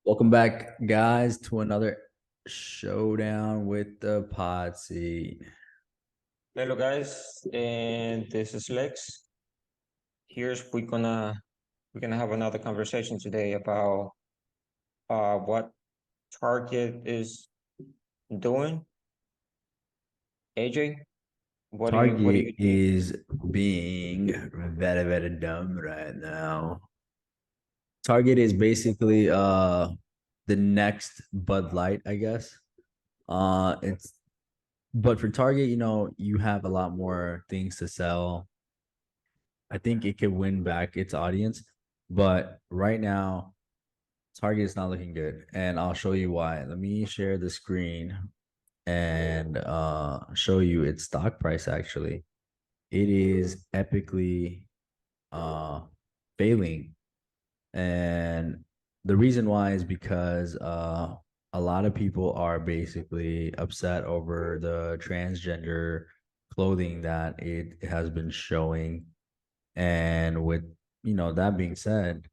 Welcome back, guys, to another showdown with the pod seat. Hello guys, and this is Lex. Here's we're gonna have another conversation today about what Target is doing. AJ, what do Target you think? is being very, very dumb right now. Target is basically the next Bud Light, I guess. It's but for Target, you have a lot more things to sell. I think it could win back its audience, but right now Target is not looking good, and I'll show you why. Let me share the screen and show you its stock price actually. It is epically uh failing. And the reason why is because a lot of people are basically upset over the transgender clothing that it has been showing. And with that being said,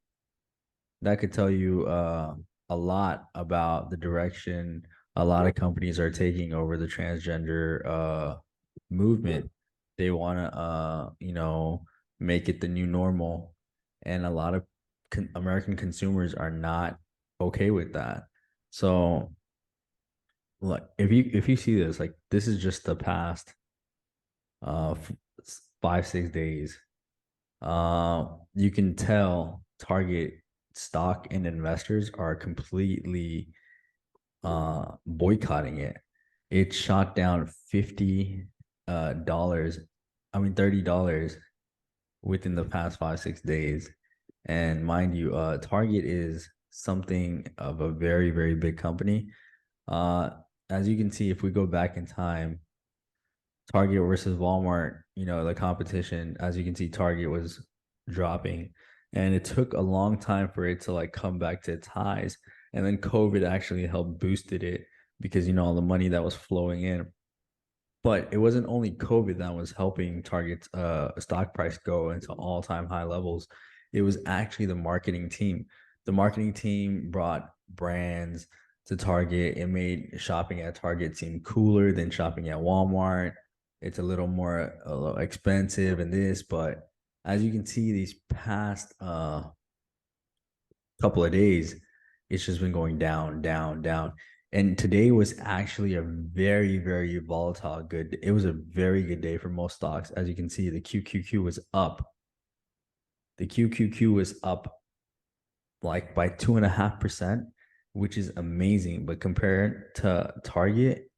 that could tell you a lot about the direction a lot of companies are taking over the transgender movement. They want to make it the new normal, and a lot of American consumers are not okay with that. So, like, if you see this, like, this is just the past 5 6 days. You can tell Target stock and investors are completely boycotting it. It shot down $50 $30 within the past 5 6 days. And mind you, Target is something of a very, very big company. Uh as you can see, if we go back in time, Target versus Walmart, the competition, as you can see, Target was dropping. And it took a long time for it to like come back to its highs. And then COVID actually helped boosted it because all the money that was flowing in. But it wasn't only COVID that was helping Target's stock price go into all-time high levels. It was actually the marketing team. The marketing team brought brands to Target. It made shopping at Target seem cooler than shopping at Walmart. It's a little expensive and this, but as you can see, these past couple of days, it's just been going down, down, down. And today was actually a very, very volatile good. It was a very good day for most stocks. As you can see, the QQQ was up. The QQQ was up like by 2.5%, which is amazing. But compared to Target,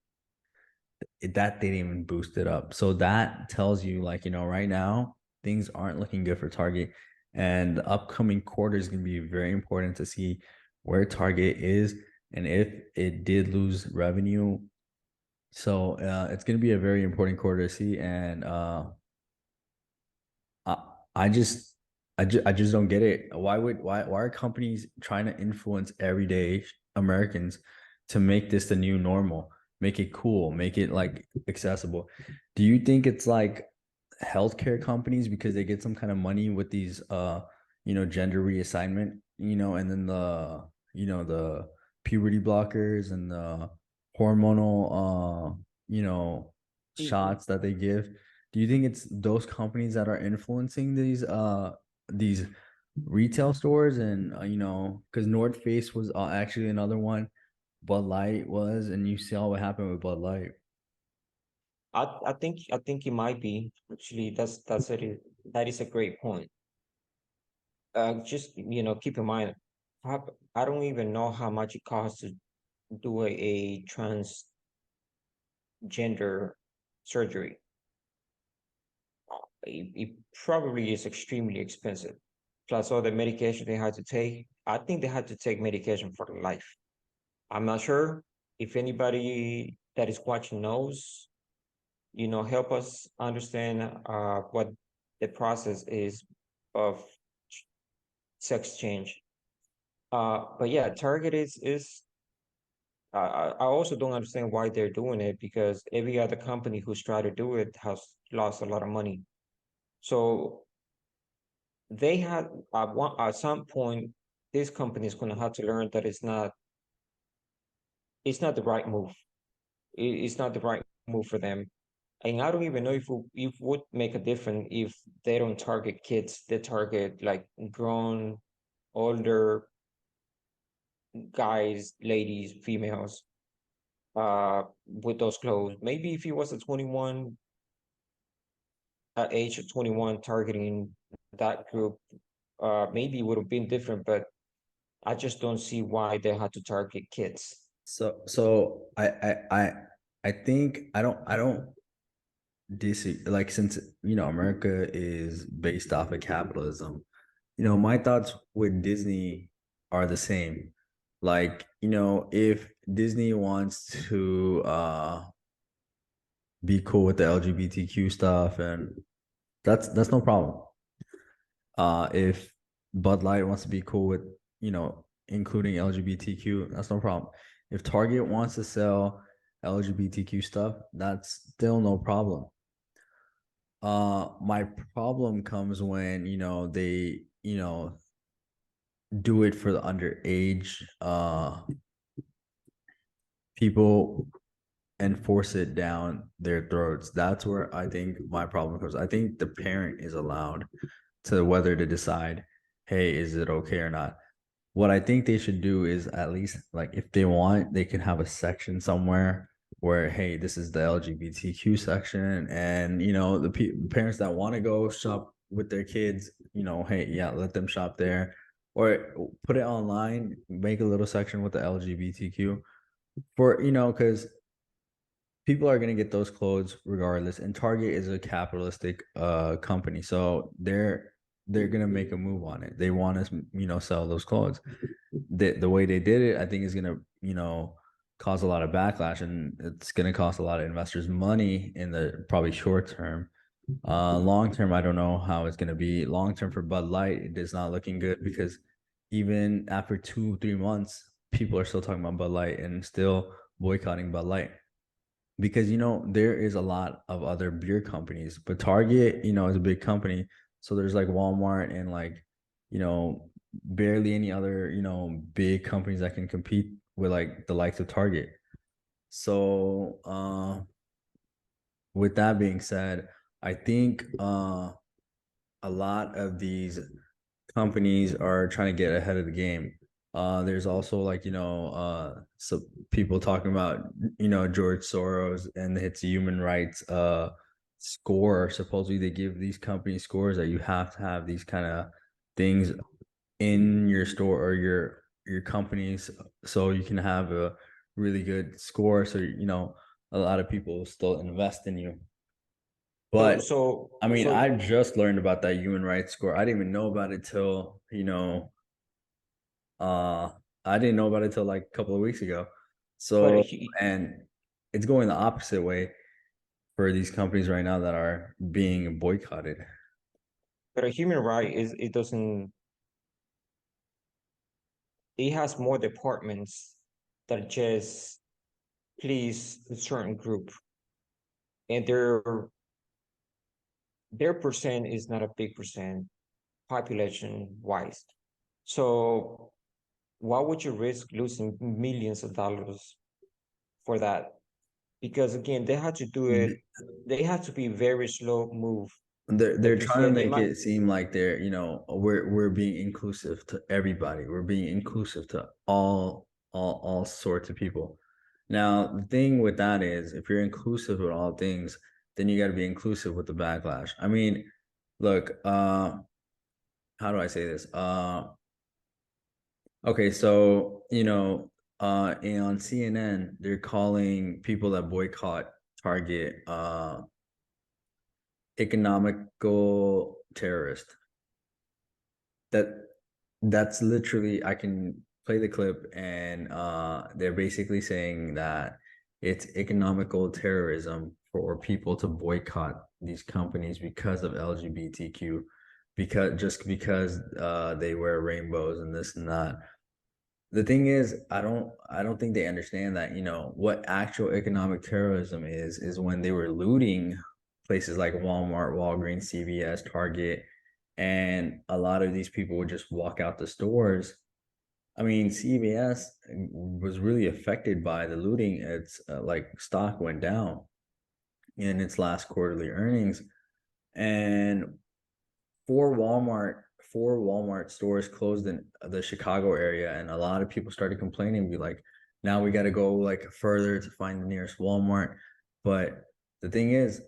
that they didn't even boost it up. So that tells you, like, right now, things aren't looking good for Target. And the upcoming quarter is going to be very important to see where Target is and if it did lose revenue. So it's going to be a very important quarter to see. And I, I just, I just don't get it. Why are companies trying to influence everyday Americans to make this the new normal, make it cool, make it like accessible? Do you think it's like healthcare companies because they get some kind of money with these gender reassignment, and then the puberty blockers and the hormonal Mhm. shots that they give? Do you think it's those companies that are influencing these retail stores? And because North Face was actually another one, Bud Light was, and you saw what happened with Bud Light. I think it might be actually that is a great point. Just keep in mind, I don't even know how much it costs to do a transgender surgery. It probably is extremely expensive. Plus all the medication they had to take. I think they had to take medication for life. I'm not sure if anybody that is watching knows, help us understand what the process is of sex change. But yeah, Target is I also don't understand why they're doing it because every other company who's tried to do it has lost a lot of money. So they had at some point this company is going to have to learn that it's not the right move. It's not the right move for them. And I don't even know if would make a difference if they don't target kids. They target like grown, older guys, ladies, females, with those clothes. Maybe if he was a 21, at age of 21, targeting that group, maybe it would have been different, but I just don't see why they had to target kids. So I think I don't disagree. Like, since America is based off of capitalism, my thoughts with Disney are the same. Like, if Disney wants to be cool with the LGBTQ stuff, and that's no problem. If Bud Light wants to be cool with, including LGBTQ, that's no problem. If Target wants to sell LGBTQ stuff, that's still no problem. My problem comes when, they, do it for the underage people and force it down their throats. That's where I think my problem comes. I think the parent is allowed to whether to decide, hey, is it okay or not? What I think they should do is, at least, like, if they want, they can have a section somewhere where, hey, this is the LGBTQ section, and the parents that want to go shop with their kids, hey, yeah, let them shop there, or put it online, make a little section with the LGBTQ, for because people are going to get those clothes regardless, and Target is a capitalistic company, so they're going to make a move on it. They want to sell those clothes. The way they did it, I think, is going to cause a lot of backlash, and it's going to cost a lot of investors money in the probably short term. Long term, I don't know how it's going to be. Long term for Bud Light, it is not looking good, because even after 2 3 months, people are still talking about Bud Light and still boycotting Bud Light, because there is a lot of other beer companies, but Target is a big company, so there's like Walmart and, like, you know barely any other big companies that can compete with, like, the likes of Target. So with that being said, I think a lot of these companies are trying to get ahead of the game. There's also, like, so people talking about George Soros and its human rights score. Supposedly, they give these companies scores that you have to have these kind of things in your store or your companies, so you can have a really good score. So a lot of people still invest in you. So, But so, I mean, so, I just learned about that human rights score. I didn't even know about it till uh I didn't know about it till like a couple of weeks ago. but So, and it's going the opposite way for these companies right now that are being boycotted. a human right is it doesn't it has more departments that just please a certain group, and their percent is not a big percent population wise. So why would you risk losing millions of dollars for that? Because again, they had to do it. They had to be very slow move. They're Like you trying to said, they make might. it seem like they're, we're being inclusive to everybody. We're being inclusive to all sorts of people. Now, the thing with that is, if you're inclusive with all things, then you got to be inclusive with the backlash. I mean, look, how do I say this? Okay, so and on CNN, they're calling people that boycott Target economical terrorist. That that's literally, I can play the clip, and they're basically saying that it's economical terrorism for people to boycott these companies because of LGBTQ, because they wear rainbows and this and that. The thing is, I don't think they understand that, what actual economic terrorism is when they were looting places like Walmart, Walgreens, CVS, Target, and a lot of these people would just walk out the stores I mean, CVS was really affected by the looting. It's like stock went down in its last quarterly earnings, and four Walmart stores closed in the Chicago area, and a lot of people started complaining, be like, now we got to go like further to find the nearest Walmart. But the thing is,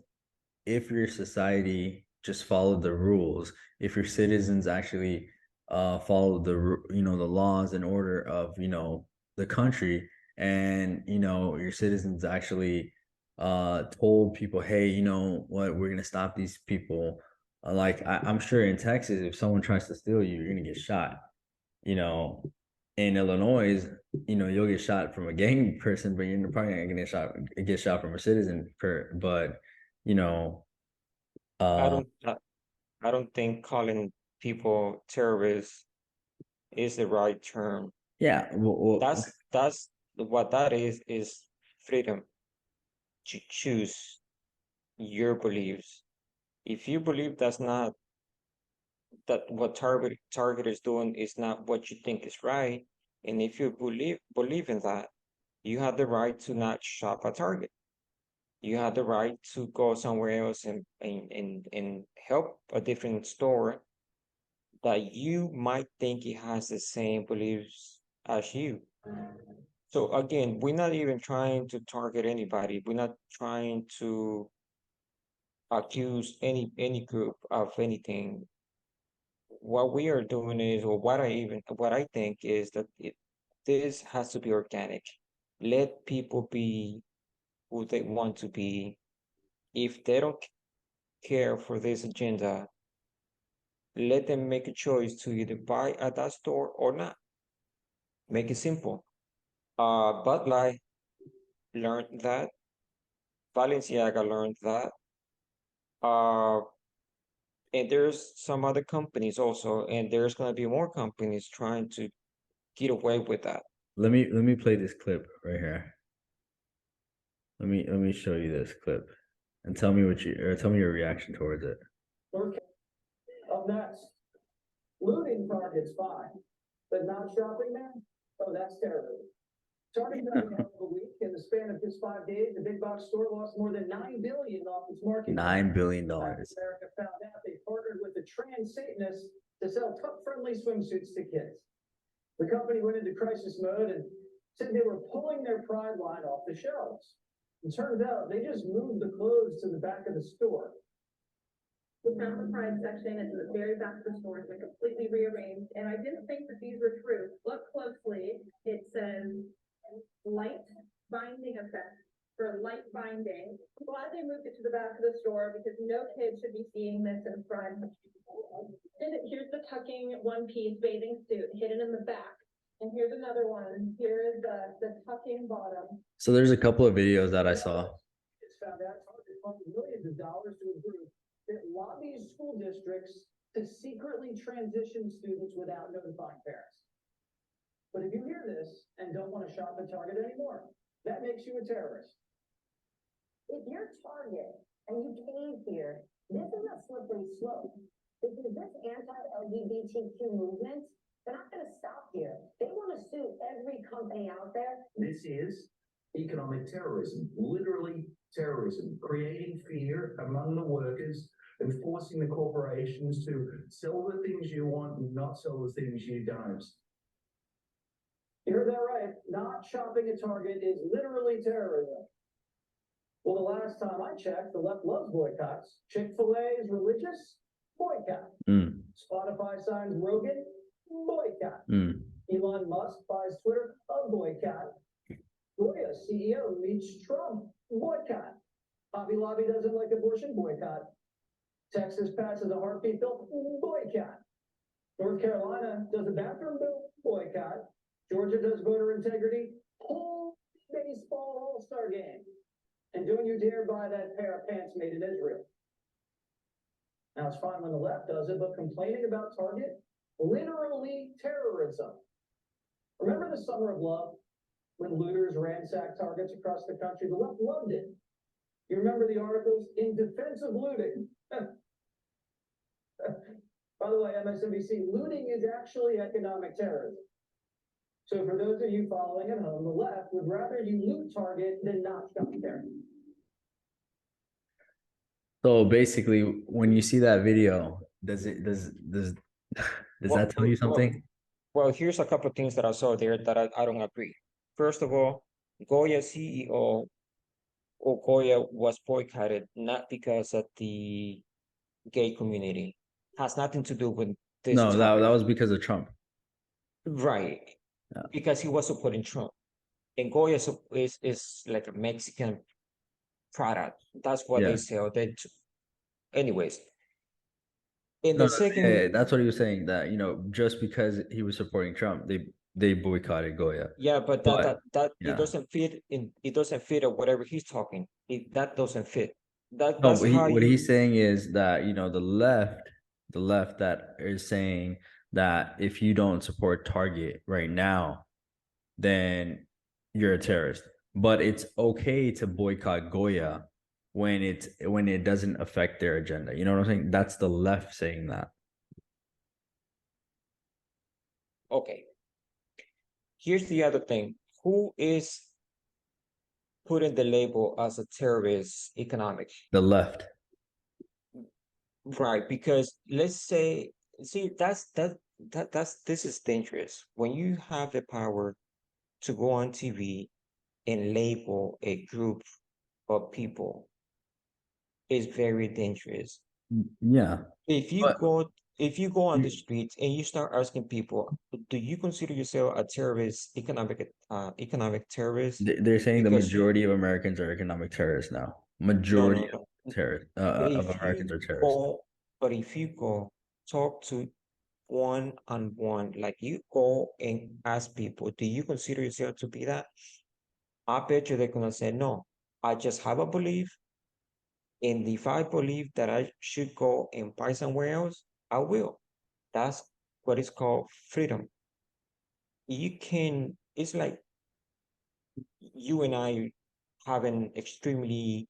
if your society just followed the rules, if your citizens actually followed the laws and order of the country, and your citizens actually told people, hey, you know what, we're gonna stop these people. Like I'm sure in Texas, if someone tries to steal you, you're gonna get shot. You know, in Illinois, you'll get shot from a gang person, but you're probably not gonna get shot from a citizen. But you know, I uh, don't I don't think calling people terrorists is the right term. yeah, That's what that is freedom to choose your beliefs. If you believe that's not that what Target is doing is not what you think is right, and if you believe in that, you have the right to not shop at Target. You have the right to go somewhere else and help a different store that you might think it has the same beliefs as you. So again, we're not even trying to target anybody. We're not trying to accuse any group of anything. What we are doing is, or what I think is that this has to be organic. Let people be who they want to be. If they don't care for this agenda, let them make a choice to either buy at that store or not. Make it simple. Bud Light learned that. Balenciaga learned that. Uh, and there's some other companies also, and there's going to be more companies trying to get away with that. let me play this clip right here. Let me show you this clip and tell me your reaction towards it. Up next, looting Target's fine, but not shopping there? Oh, that's terrorism. Target's having a hell of a week. In the span of just 5 days, the big box store lost more than $9 billion off its market. $9 billion. America found out they partnered with a trans Satanist to sell tuck-friendly swimsuits to kids. The company went into crisis mode and said they were pulling their Pride line off the shelves. It turns out they just moved the clothes to the back of the store. We found the Pride section at the very back of the store. It's been completely rearranged, and I didn't think that these were true. Look closely. It says light binding effect for light binding. I'm glad they moved it to the back of the store because no kid should be seeing this in front. And here's the tucking one-piece bathing suit hidden in the back. And here's another one. Here is the tucking bottom. So there's a couple of videos that I saw. It's found out Target funded millions of dollars to a group that lobbies school districts to secretly transition students without notifying parents. But if you hear this and don't want to shop at Target anymore, that makes you a terrorist. If you're Target and you came here, this is a slippery slope. Because this anti-LGBTQ movement, they're not going to stop here. They want to sue every company out there. This is economic terrorism, literally terrorism, creating fear among the workers and forcing the corporations to sell the things you want and not sell the things you don't. You heard that right. Not shopping at Target is literally terrorism. Well, the last time I checked, the left loves boycotts. Chick-fil-A is religious? Boycott. Spotify signs Rogan? Boycott. Elon Musk buys Twitter? A boycott. Goya CEO meets Trump? Boycott. Hobby Lobby doesn't like abortion? Boycott. Texas passes a heartbeat bill? Boycott. North Carolina does a bathroom bill? Boycott. Georgia does voter integrity? Whole baseball all-star game. And don't you dare buy that pair of pants made in Israel. Now it's fine when the left does it, but complaining about Target? Literally terrorism. Remember the Summer of Love? When looters ransacked Targets across the country? The left loved it. You remember the articles in defense of looting? By the way, MSNBC, looting is actually economic terrorism. So for those of you following at home, the left would rather you loot Target than not shop there. So basically, when you see that video, does that tell you something? Well, here's a couple of things that I saw there that I don't agree. First of all, Goya CEO or Goya was boycotted not because of the gay community. Has nothing to do with this No, that topic. was because of Trump. Right. Yeah. Because he was supporting Trump. And Goya is like a Mexican product. That's what they Yeah. sell. Anyways. In No, the no, yeah, second, that's what he was saying. That just because he was supporting Trump, they boycotted Goya. yeah, but But it yeah, doesn't fit in. It doesn't fit or whatever he's talking. That doesn't fit. no, That's but how what you. he's saying is that the left that is saying that if you don't support Target right now, then you're a terrorist. But it's okay to boycott Goya when it doesn't affect their agenda. You know what I'm saying? That's the left saying that. Okay. Here's the other thing. Who is putting the label as a terrorist economic? The left. Right, because let's say, see, that's this is dangerous. When you have the power to go on TV and label a group of people, is very dangerous. Yeah. If you But go if you go on the you, streets and you start asking people, do you consider yourself a terrorist, economic terrorist? they're saying the Because majority of Americans are economic terrorists now. no, Majority no, of no. terrorists But of if you Americans are terrorists. go, but if you go talk to one on one, like you go and ask people, do you consider yourself to be that? I bet you they're gonna say no. I just have a belief, and if I believe that I should go and buy somewhere else, I will. That's what is called freedom. It's like you and I having extremely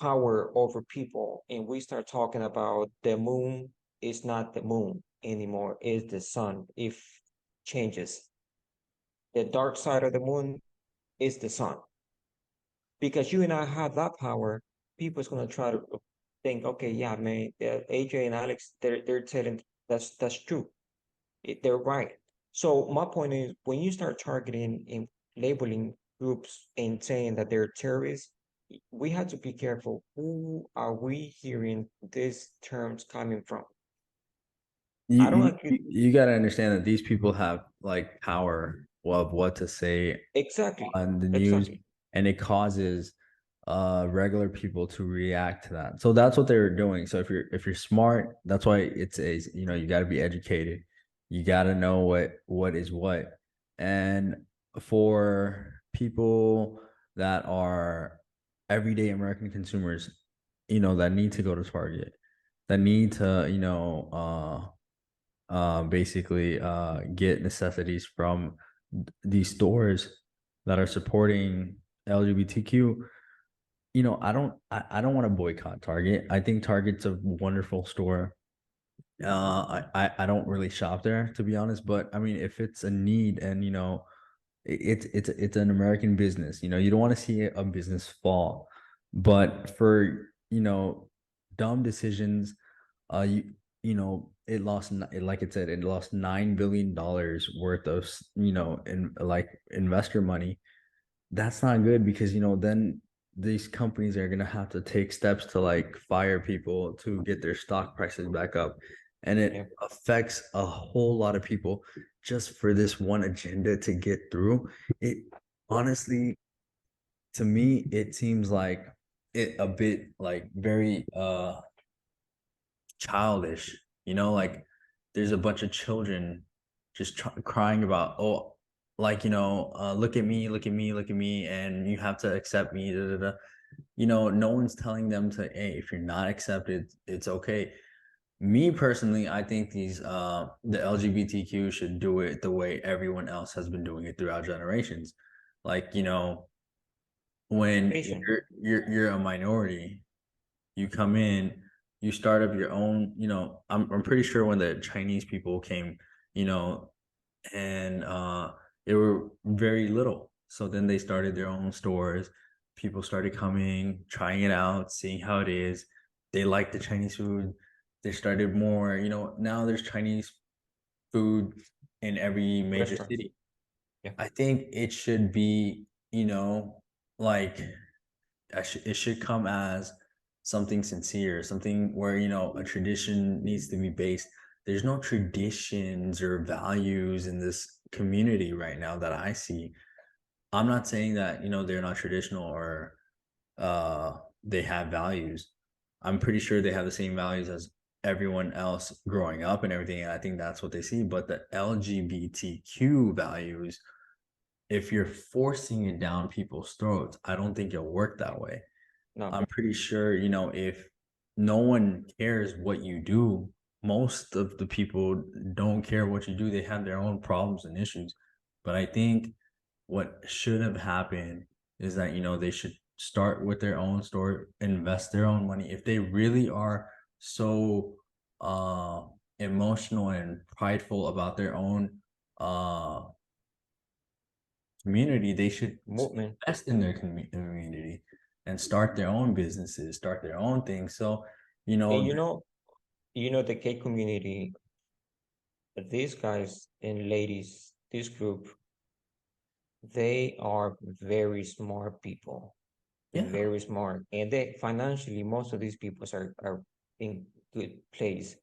power over people, and we start talking about the moon is not the moon anymore, is the sun. If changes, the dark side of the moon is the sun. Because you and I have that power, people's gonna try to think, okay, yeah, man, AJ and Alex, they're telling that's true. They're right. So my point is, when you start targeting and labeling groups and saying that they're terrorists, we have to be careful. Who are we hearing these terms coming from? I don't agree. You got to understand that these people have like power of what to say Exactly. on the news, Exactly. and it causes regular people to react to that. So that's what they're doing. So if you're smart, that's why it's a you got to be educated. You got to know what is what. And for people that are everyday American consumers, that need to go to Target, that need to, basically get necessities from these stores that are supporting LGBTQ. I don't want to boycott Target. I think Target's a wonderful store. I don't really shop there, to be honest, but I mean, if it's a need, and it's an American business, you don't want to see a business fall. But for dumb decisions, it lost, like it said, it lost $9 billion worth of in like investor money. That's not good, because then these companies are gonna have to take steps to like fire people to get their stock prices back up, and Yeah. it affects a whole lot of people just for this one agenda to get through. It honestly, to me, it seems like it a bit like very childish, like there's a bunch of children just crying about, oh, like, look at me, look at me, look at me, and you have to accept me. Da, da, da. No one's telling them to, hey, if you're not accepted, it's okay. Me personally, I think the LGBTQ should do it the way everyone else has been doing it throughout generations. Like, when Asian. you're a minority, you come in, you start up your own, I'm pretty sure when the Chinese people came, you know and they were very little. So then they started their own stores. People started coming, trying it out, seeing how it is. They liked the Chinese food. They started more, now there's Chinese food in every major Restaurants. city. Yeah. I think it should be, like it should come as something sincere, something where, a tradition needs to be based. There's no traditions or values in this community right now that I see. I'm not saying that, they're not traditional or uh they have values. I'm pretty sure they have the same values as everyone else growing up and everything. And I think that's what they see. But the LGBTQ values, if you're forcing it down people's throats, I don't think it'll work that way. No. I'm pretty sure, if no one cares what you do, most of the people don't care what you do. They have their own problems and issues. But I think what should have happened is that, they should start with their own store, invest their own money. If they really are so emotional and prideful about their own uh community, they should Movement. invest in their community and start their own businesses, start their own things. So, And the gay community, these guys and ladies, this group, they are very smart people, yeah, very smart. And they financially, most of these people are in good place.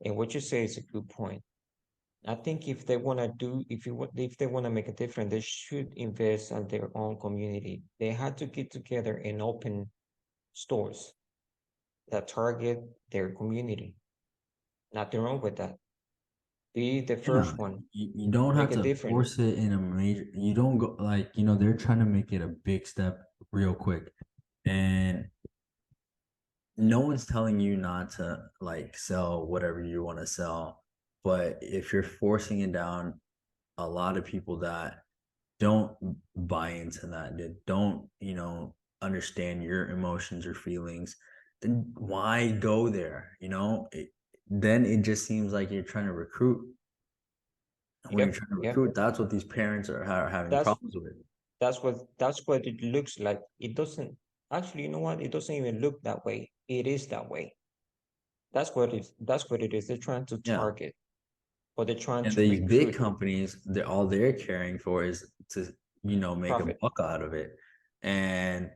And what you say is a good point. I think if they want to do, if they want to make a difference, they should invest in their own community. They had to get together and open stores that target their community. Nothing wrong with that. Be the yeah. first one. You don't have Make a to difference. force it in a major, you don't go like, they're trying to make it a big step real quick. And no one's telling you not to like sell whatever you want to sell. But if you're forcing it down a lot of people that don't buy into that, that don't, understand your emotions or feelings, then why go there? Then it just seems like you're trying to recruit. And when you're Yep, trying to yep. recruit, that's what these parents are having That's problems with. that's what it looks like. It doesn't actually, you know what? It doesn't even look that way. It is that way. That's what it is. They're trying to Yeah. target, or they're trying And to these big recruit companies, they're caring for is to, make a profit. buck out of it. And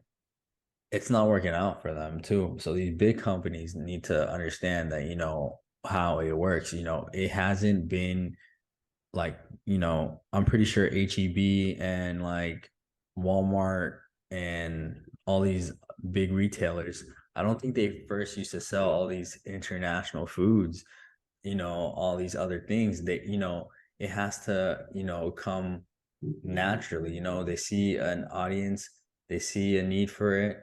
it's not working out for them too. So these big companies need to understand that, how it works. It hasn't been like, I'm pretty sure HEB and like Walmart and all these big retailers, I don't think they first used to sell all these international foods, all these other things. It has to, come naturally. They see an audience, they see a need for it.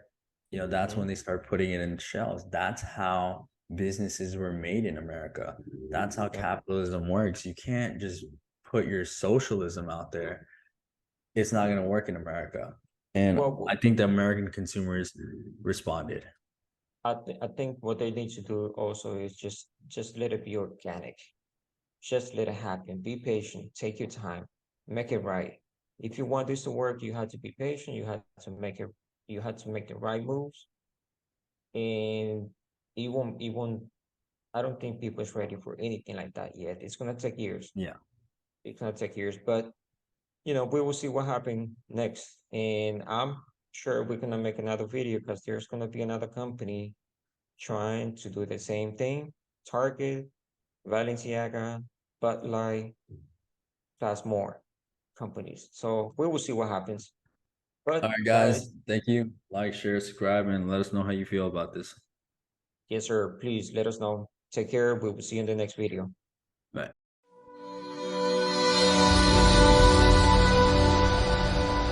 That's when Mhm. they start putting it in shelves. That's how businesses were made in America. That's how Yep. capitalism works. You can't just put your socialism out there. It's not going to work in America. And I Well, think the American consumers responded. I think what they need to do also is just let it be organic. Just let it happen. Be patient. Take your time. Make it right. If you want this to work, you have to be patient. You had to make the right moves. And it won't, I don't think people is ready for anything like that yet. It's gonna take years. Yeah. It's gonna take years, but we will see what happens next. And I'm sure we're gonna make another video because there's gonna be another company trying to do the same thing. Target, Balenciaga, Bud Light, plus more companies. So we will see what happens. All But right, guys, guys. Thank you. Like, share, subscribe, and let us know how you feel about this. yes, sir. Please let us know. Take care. We will see you in the next video.